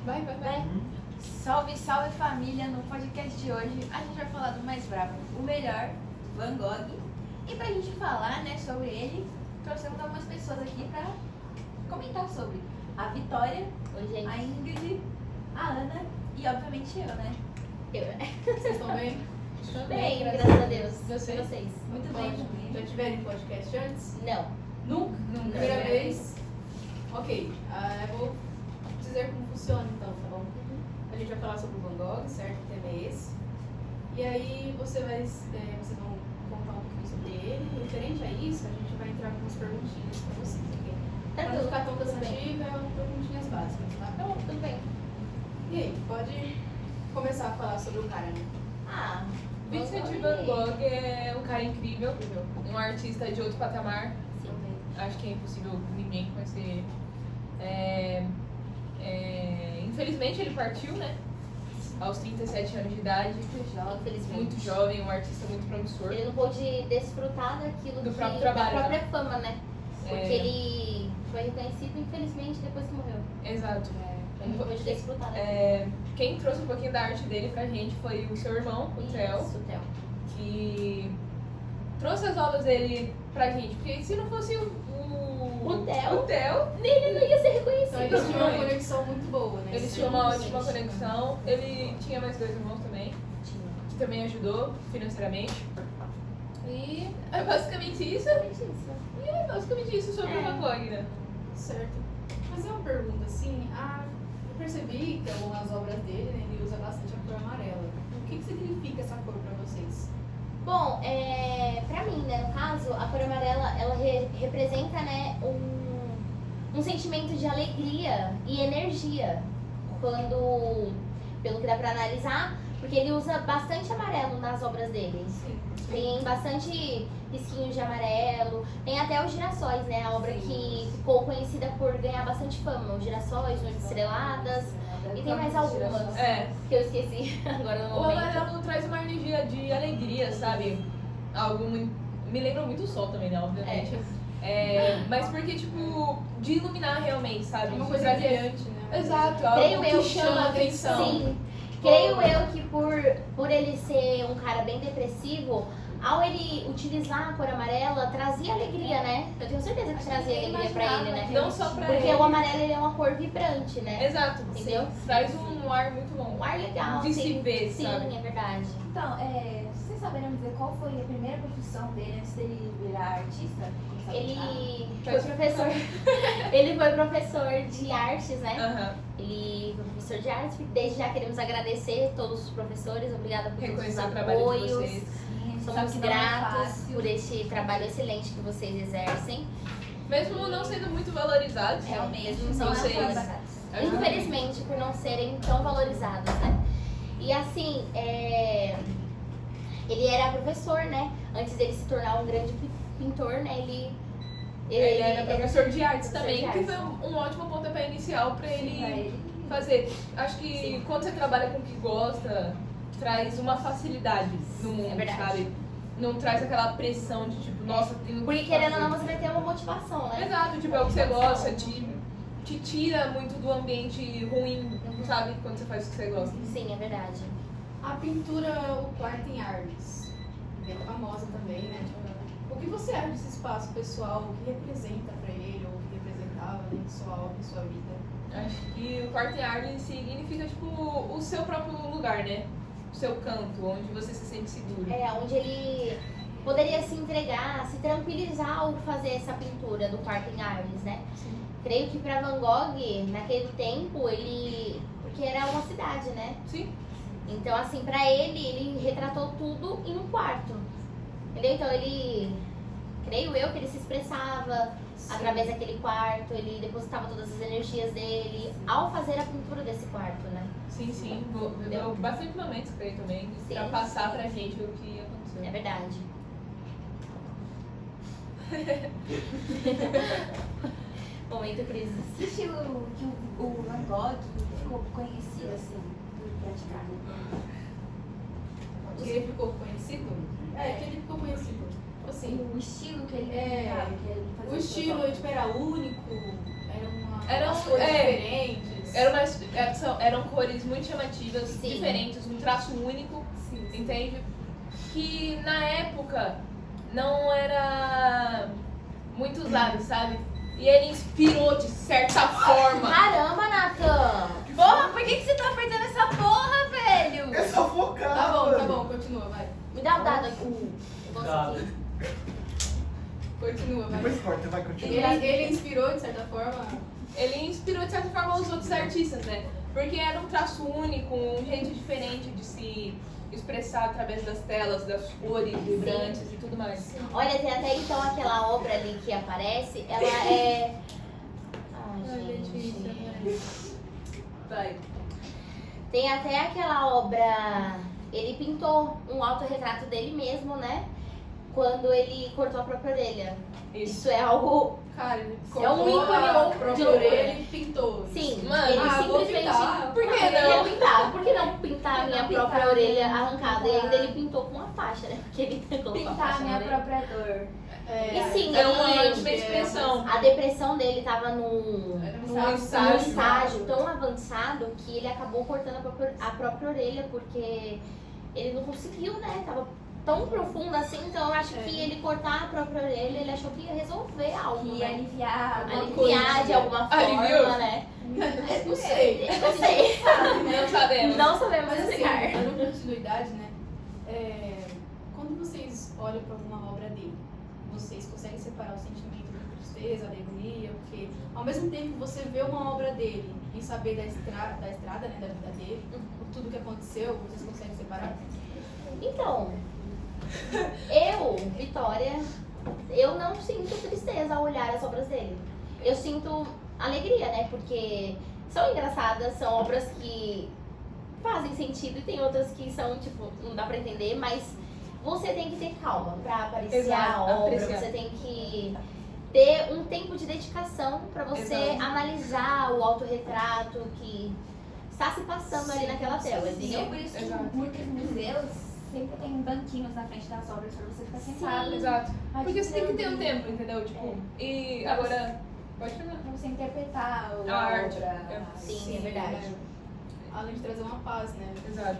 Vai. Salve, salve família! No podcast de hoje a gente vai falar do mais bravo, o melhor, Van Gogh. E pra gente falar, né, sobre ele, trouxemos algumas pessoas aqui pra comentar sobre a Vitória, Oi, gente. a Ingrid, a Ana e obviamente eu, né? Vocês estão bem? Estou bem, graças a Deus. Vocês? Muito bem também. Já tiveram podcast antes? Não. Nunca? Primeira vez? Ok, eu vou dizer como funciona então, tá bom? A gente vai falar sobre o Van Gogh, certo? O tema é esse. E aí vocês vão contar um pouquinho sobre ele. Referente a isso, a gente vai entrar com umas perguntinhas pra vocês, ok? Pra não ficar tão cansativo, perguntinhas básicas, tá? Tá bom, tudo bem. E aí, pode começar a falar sobre o cara, né? Vincent Van Gogh é um cara incrível, um artista de outro patamar. Sim. Acho que é impossível ninguém conhecer ele. Infelizmente ele partiu, né? Aos 37 anos de idade. Infelizmente. Muito jovem, um artista muito promissor. Ele não pôde desfrutar daquilo Do próprio da trabalho, própria fama, né? Porque É. ele foi reconhecido, infelizmente, depois que morreu. Exato. Ele não pôde desfrutar daquilo. Quem trouxe um pouquinho da arte dele pra gente foi o seu irmão, o Theo, Isso, Theo. que trouxe as obras dele pra gente. Porque se não fosse o Theo, Ele não ia ser Então reconhecido. eles tinham uma conexão muito boa, né? eles tinham uma ótima conexão. Ele tinha mais dois irmãos também, que também ajudou financeiramente. E é basicamente isso. E é basicamente isso sobre o Van Gogh, né? Certo. Fazer uma pergunta assim, eu percebi que algumas obras dele, né, ele usa bastante a cor amarela. O que significa essa cor pra vocês? Bom, pra mim, né, no caso, a cor amarela, ela representa, né, um sentimento de alegria e energia. Quando, pelo que dá pra analisar, porque ele usa bastante amarelo nas obras dele. Sim. Tem bastante risquinhos de amarelo, tem até os girassóis, né, a obra que ficou conhecida por ganhar bastante fama. Os girassóis, Noites Estreladas, e tem mais algumas que eu esqueci agora no O momento. amarelo traz uma energia de alegria, sabe? Me lembra muito o sol também, né? Obviamente. Mas porque, tipo, de iluminar realmente, sabe? Uma De coisa trazer- brilhante, né? Exato, Creio algo eu que chama a atenção. Sim. Creio eu que por ele ser um cara bem depressivo, ao ele utilizar a cor amarela, trazia alegria, né? Eu tenho certeza que trazia alegria pra ele, né? Não só pra Porque ele. o amarelo ele é uma cor vibrante, né? Exato, Entendeu? sim. Traz um ar muito bom. Um ar legal, De sim. se ver, Sim, sabe? é verdade. Então, vocês saberão dizer qual foi a primeira profissão dele antes dele virar artista? Ele foi Pode professor. Ele foi professor de artes, né? Aham. Ele foi professor de artes. Desde já queremos agradecer todos os professores. Obrigada por todos os Reconhecer o trabalho de apoios. vocês. Somos gratos por este trabalho excelente que vocês exercem. Mesmo não sendo muito valorizados, Mesmo são vocês valorizados. ajudam. Infelizmente, por não serem tão valorizados, né? E assim, ele era professor, né? Antes dele se tornar um grande pintor, né? Ele era professor de artes professor também, de que artes. foi um ótimo pontapé inicial pra ele ele. fazer. Acho que Sim. quando você trabalha com o que gosta, traz uma facilidade no mundo, verdade. sabe? Não traz aquela pressão de tipo, nossa, tenho Porque que querendo ou fazer. não, você vai ter uma motivação, né? Exato, tipo, é o que você gosta, te tira muito do ambiente ruim, sabe? Quando você faz o que você gosta. Sim, é verdade. A pintura O Quarto em Arles, bem famosa também, né? O que você acha desse espaço pessoal? O que representa pra ele, ou o que representava dentro de sua obra, em sua vida? Acho que o quarto em árvore significa, tipo, o seu próprio lugar, né? O seu canto, onde você se sente seguro. Onde ele poderia se entregar, se tranquilizar ao fazer essa pintura do quarto em Arles, né? Sim. Creio que para Van Gogh, naquele tempo, porque era uma cidade, né? Sim. Então, assim, para ele retratou tudo em um quarto. Entendeu? Então, creio eu que ele se expressava através daquele quarto, ele depositava todas as energias dele ao fazer a pintura desse quarto, né? Sim, sim. Deu bastante momentos pra ele também, Sim, pra passar sim. pra gente o que aconteceu. É verdade. Momento crise. Que estilo que o Van Gogh ficou conhecido assim, por praticar? Que ele ficou conhecido? Que ele ficou conhecido. Assim, O estilo que ele É, pintava, que ele fazia o estilo suas tipo, era único, Era umas cores é. diferentes. cores. Eram cores muito chamativas, Sim. diferentes, um traço único, entende? Que na época não era muito usado, sabe? E ele inspirou de certa forma. Caramba, Nathan! Porra, por que você tá apertando essa porra, velho? É só focar. Tá bom, continua, vai. Me dá o dado aqui. O negócio Dado. aqui. Continua, vai. Depois corta, vai continuar. Ele inspirou, de certa forma. Ele inspirou de certa forma os outros artistas, né? Porque era um traço único, um jeito diferente de se expressar através das telas, das cores vibrantes e tudo mais. Olha, tem até então aquela obra ali que aparece, ela é. Ai, gente. Vai. Tem até aquela obra. Ele pintou um autorretrato dele mesmo, né? Quando ele cortou a própria orelha. Isso é algo. Cara, ele É um cortou ícone a de própria loucura. orelha e pintou. Sim, Mano, ele vou simplesmente. pintar. Por que Ele não? ia pintar. Por que não pintar a minha Não própria pintar, orelha né? arrancada? E ainda ele pintou com uma faixa, né? Porque ele colocou a Pintar a faixa na minha orelha. própria dor. E sim, É uma ele- última expressão. A depressão dele tava num Um estágio. estágio tão avançado que ele acabou cortando a própria orelha porque ele não conseguiu, né? Tava tão profundo assim, então eu acho que ele cortar a própria orelha, ele achou que ia resolver algo, Que ia né? aliviar alguma Aliviar coisa. de alguma forma, Aliviou? né? Não sei. Não sei. Não sabemos. Não sabemos Mas assim, explicar. dando continuidade, né? Quando vocês olham para alguma obra dele, vocês conseguem separar o sentimento de tristeza, alegria, porque ao mesmo tempo que você vê uma obra dele e saber da estrada, né, da vida dele, tudo que aconteceu, vocês conseguem separar? Então, eu, Vitória, eu não sinto tristeza ao olhar as obras dele. Eu sinto alegria, né? Porque são engraçadas, são obras que fazem sentido e tem outras que são, tipo, não dá pra entender, mas você tem que ter calma pra apreciar Exato, a obra, apreciar. você tem que ter um tempo de dedicação pra você Exato. analisar o autorretrato que está se passando ali naquela tela, E entendeu? é por isso que Exato. muitos museus sempre tem banquinhos na frente das obras pra você ficar sentado. Exato. Ai, Porque você tem que ter um admirando. tempo, entendeu? Tipo, e agora. Pode terminar. Pra você interpretar a A arte. obra. Sim, é verdade. né? Além de trazer uma paz, né? Exato.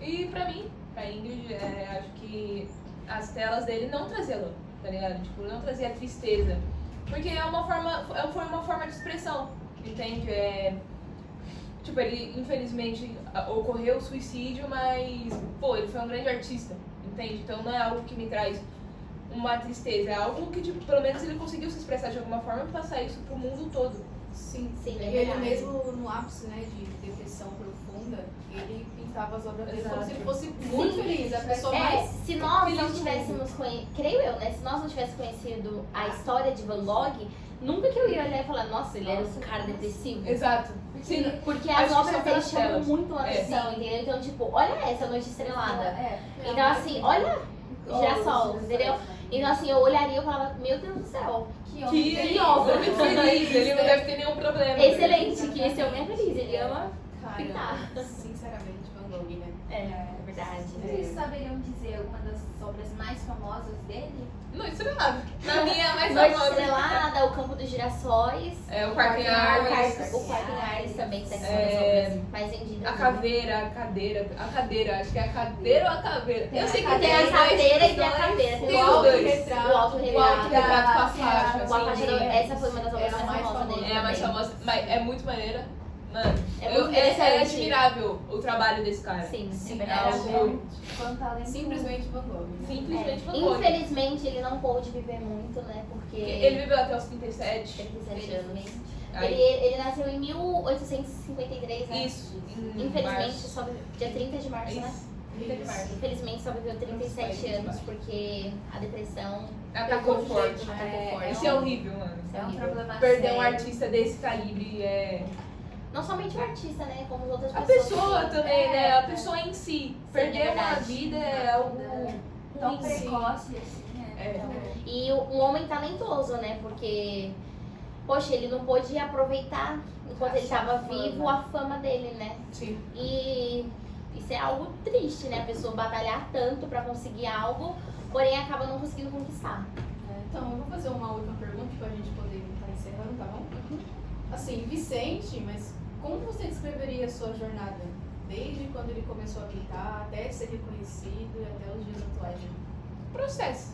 E pra mim, pra Ingrid, acho que as telas dele não traziam dor, tá ligado? Tipo, não trazia tristeza. Porque foi uma forma de expressão, entende? Tipo, ele infelizmente ocorreu o suicídio, mas, pô, ele foi um grande artista, entende? Então não é algo que me traz uma tristeza, é algo que, tipo, pelo menos ele conseguiu se expressar de alguma forma e passar isso pro mundo todo. Sim. Sim, é E ele verdade. mesmo no ápice, né, de depressão profunda, ele pintava as obras dele como Exato. se ele fosse muito feliz, a pessoa É, mais se nós feliz não do tivéssemos conhecido, creio eu, né? Se nós não tivéssemos conhecido a história de Van Gogh, nunca que eu ia olhar e falar, nossa, ele era um cara depressivo. Exato. Sim, Porque Acho as que só obras dele pelas chamam telas. muito a É. atenção, entendeu? Então, tipo, olha essa Noite Estrelada. É. Então, assim, olha o girassol, entendeu? Então, assim, eu olharia e falava, meu Deus do céu, Que que obra. muito feliz, ele não deve ter nenhum problema. excelente, que esse homem é feliz, ele ama pintar. cara, sinceramente, Van Gogh, né? É, verdade. Vocês saberiam dizer alguma das obras mais famosas dele? Não, isso não é nada. Na minha é mais Noite famosa. Estrelada, O Campo dos Girassóis. É, o Parque em Artes. O Quarto em Artes também tá É, das obras mais vendidas. A caveira, a cadeira, acho que é a cadeira ou a caveira? Tem Eu a sei que Tem tem a os cadeira e dois. tem a caveira. Tem Tem os o dois. autorretrato. O autorretrato. O autorretrato com a Tem faixa, Com a assim, faixa de- essa foi uma das obras É a mais mais famosas famosa. dele. É a mais também. famosa, mas é muito maneira. Mano, É muito é interessante. admirável o trabalho desse cara. Sim, Sim, é é verdade. algo Quanto talento. Simplesmente Van Gogh. Né? simplesmente É. famoso. Infelizmente ele não pôde viver muito, né? Porque Ele viveu até os 37. tem 37 anos. Aí, Ele nasceu em 1853, né? isso. em Infelizmente, março. só dia 30 de março, né? Isso. 30 de março. Infelizmente só viveu 37 anos porque a depressão Atacou Pegou forte. jeito, né? atacou forte. Isso é horrível, mano. Isso é É um horrível. problema Perder um sério. artista desse calibre é. Não somente o artista, né? Como as outras A pessoas. pessoa também, né? A pessoa em si. Perder é uma verdade. vida é algo Tão ruim, sim. precoce assim, né? É. Então, E um homem talentoso, né? Porque, poxa, ele não pôde aproveitar, enquanto ele estava vivo, a fama dele, né? Sim. E isso é algo triste, né? A pessoa batalhar tanto pra conseguir algo, porém acaba não conseguindo conquistar. Então, eu vou fazer uma última pergunta pra gente poder estar encerrando, tá bom? Assim, Vicente, mas como você descreveria a sua jornada? Desde quando ele começou a pintar, até ser reconhecido e até os dias atuais? Processo.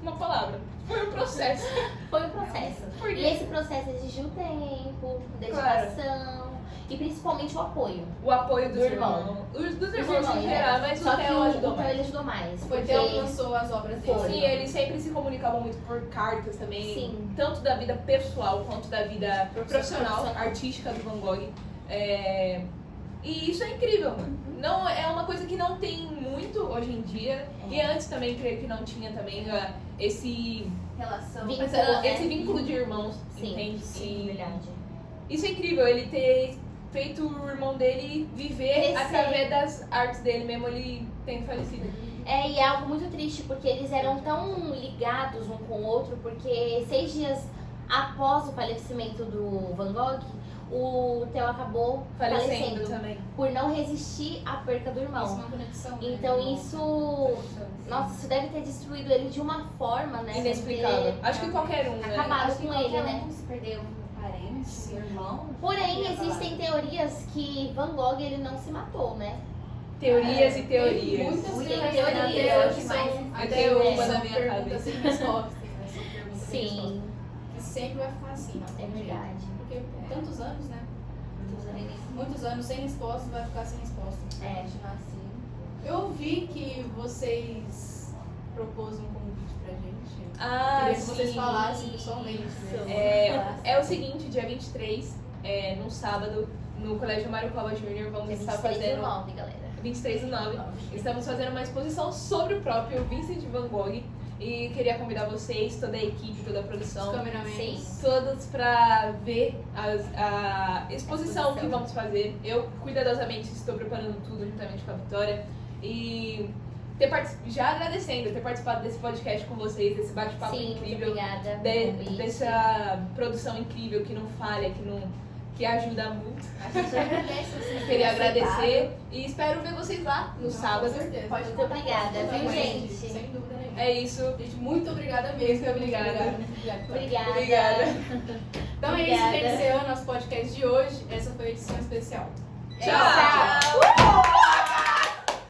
Uma palavra. Foi um processo. Foi um processo. Por E quê? esse processo exigiu tempo, dedicação e principalmente o apoio. O apoio dos Do irmão. irmãos. Dos Dos irmãos em né? geral, mas Só o que Theo ajudou o Theo mais. ele ajudou mais. Foi porque- Theo que lançou as obras dele. Foi. Sim, eles sempre se comunicavam muito por cartas também. Sim. Tanto da vida pessoal quanto da vida profissional, artística do Van Gogh. E isso é incrível. Não, é uma coisa que não tem muito hoje em dia. E antes também, creio que não tinha também esse Relação. Vínculo, esse vínculo de irmãos, Sim, entende? sim, E verdade. isso é incrível, ele ter feito o irmão dele viver Crescer. através das artes dele, mesmo ele tendo falecido. E é algo muito triste, porque eles eram tão ligados um com o outro, porque 6 dias após o falecimento do Van Gogh, o Theo acabou Falecendo falecendo também. por não resistir à perca do Isso é irmão. uma conexão. né? Então isso, nossa, isso deve ter destruído ele de uma forma, né? Inexplicável. deve ter Acho que qualquer um, né? acabado Acho que com ele, qualquer né? um se perdeu um parente, um irmão. Porém, ia falar. existem teorias que Van Gogh ele não se matou, né? Teorias e Tem teorias. muitas Muitas teorias teorias, até eu hoje que são, mais- até tenho hoje uma são na minha perguntas cabeça. sem respostas, né? São perguntas sem Sim, respostas. Que sempre vai ficar assim, não é tem jeito. verdade. Porque tantos anos, né? Muitos anos sem resposta, vai ficar sem resposta. É. Continuar assim. Eu vi que vocês propôs um convite pra gente. Ah, Queria que vocês sim. falassem pessoalmente. Isso. É o seguinte, dia 23, no sábado, no Colégio Mário Cova Júnior, vamos Dia estar 23 do fazendo... 9, galera. 23/9. Estamos fazendo uma exposição sobre o próprio Vincent Van Gogh. E queria convidar vocês, toda a equipe, toda a Os produção, cameramentos. Sim. todos para ver a exposição que vamos fazer. Eu cuidadosamente estou preparando tudo juntamente com a Vitória. E já agradecendo ter participado desse podcast com vocês, desse bate-papo Sim, muito incrível. obrigada. pelo convite. Dessa produção incrível que não falha, que ajuda muito. A gente agradece vocês. Queria terem agradecer e espero ver vocês lá no Com sábado. certeza. Pode Muito obrigada, viu, Totalmente, gente? Sem dúvida nenhuma. É isso. Gente, muito obrigada mesmo. Muito obrigada. Muito obrigada. Obrigada. Obrigada. Então é isso, Obrigada. gente. Encerrando nosso podcast de hoje. Essa foi a edição especial. Tchau!